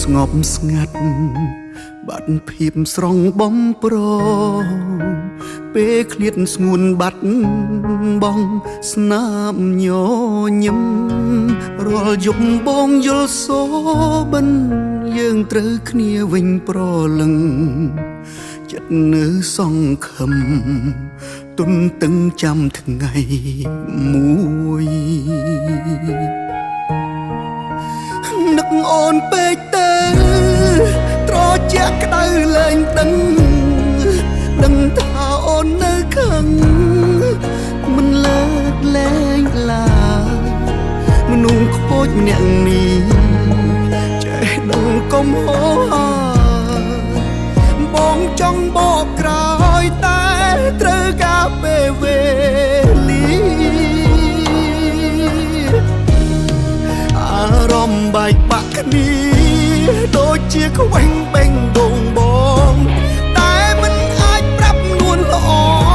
ស្ងប់ស្ងាត់បាត់ភាពស្រងបំប្រងពេលឃ្លាតស្ងួនបាត់បងស្នាមញញឹមរាល់យប់បងយល់សូបិនយើងត្រូវគ្នាវិញប្រលឹងចិត្តនៅសង្ឃឹមទុនតឹងចាំថ្ងៃមួយនឹកអូនពេកទៅត្រជាក់ក្តៅលែងដឹងថាអូននៅខឹងមិនលើកលែងឡើយមនុស្សខូចម្នាក់នេះចេះដឹងកុំហោបងចង់បកក្រោយតែត្រូវការពេលវេលាអារម្មណ៍បែកបាក់គ្នាដូចជាខ្វែងបេងដូងបងតែមិនអាចប្រាប់នួនល្អ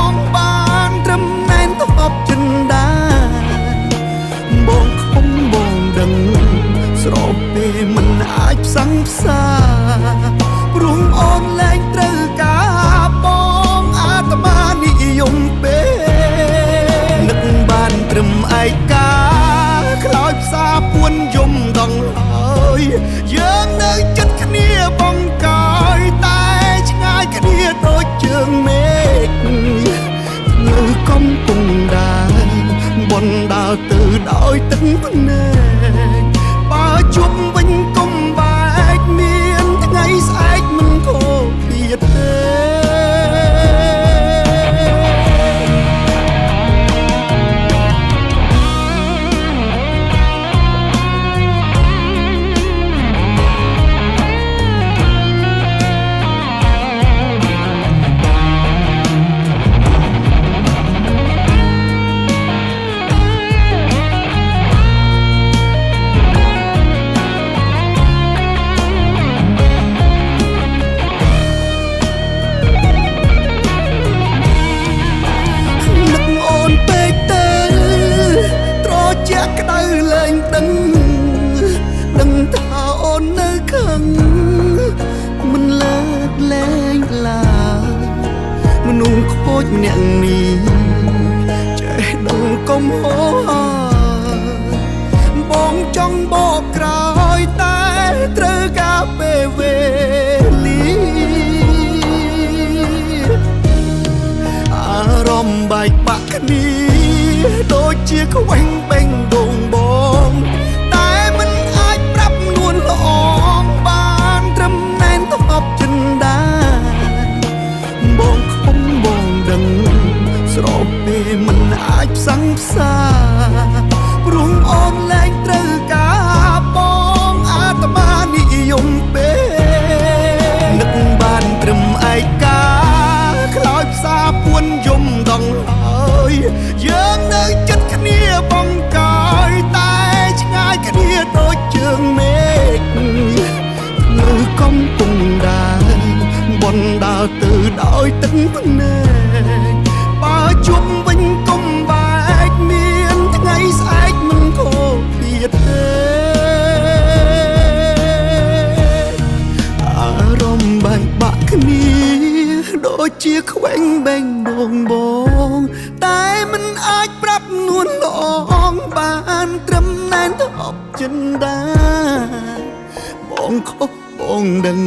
ងបានត្រឹមណែនទប់ចិនដាបងខំបងដឹងស្របពេលមិនអាចផ្សឹងផ្សាព្រោះអូនលែងត្រូវការបងអាត្មានិយមពេលនឹកបានត្រឹមឯកាខ្លោចផ្សាពួនយំដងហើយយើងនៅចិត្តគ្នាបងកាយតែឆ្ងាយគ្នាដូចជើងមេឃនៅកំពុងដើរបនដើរទៅដោយទឹកភ្នែកបើជួបវិញកុំបែកមានថ្ងៃស្អែកមិនខូចទៀតទេដឹងថាអូននៅខឹងមិនលើកលែងឡើយមនុស្សខូចម្នាក់នេះចេះដឹងកុំហោបងចង់បកក្រោយតែត្រូវការពេលវេលាអារម្មណ៍បែកបាក់គ្នាដូចជាខ្វែងបេងដូងបងតែមិនអាចប្រាប់នួនល្អងបានត្រឹមណែនទប់ចិនដាបងខំបងដឹងស្របពេលមិនអាចផ្សឹងផ្សាព្រោះអូនលែងត្រូវការបងអាត្មានិយមពេលនឹកបានត្រឹមឯកាខ្លោចផ្សាពួនយំដងហើយយើងនៅចិត្តគ្នាបងកាយតែឆ្ងាយគ្នាដូចជើងមេឃនៅកំពុងដើរបនដើរទៅដោយទឹកភ្នែកបើជួបវិញកុំបែកមានថ្ងៃស្អែកមិនខូចទៀតទេអារម្មណ៍បែកបាក់គ្នាដូចជាខ្វែងបេងដូងបងតែមិនអាចប្រាប់នួនល្អងបានត្រឹមណែនទប់ចិនដាបងខុសបងដឹង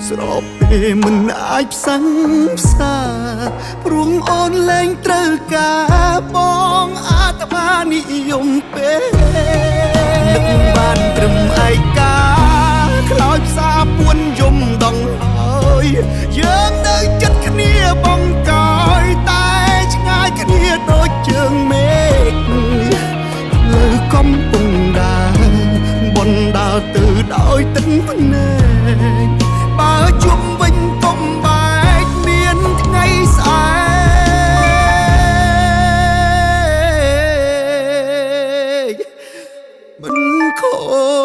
ស្របពេលមិនអាចផ្សឹងផ្សាព្រោះអូនលែងត្រូវការបងអាត្មានិយមពេលនឹកបានត្រឹមឯកាខ្លោចផ្សាពួនយំដងហើយយើងនៅចិត្តគ្នាបងកាយតែឆ្ងាយគ្នាដូចជើងមេឃនៅកំពុងដើរបនដើរទៅដោយទឹកភ្នែកបើជួបវិញកុំបែកមានថ្ងៃស្អែកមិនខូច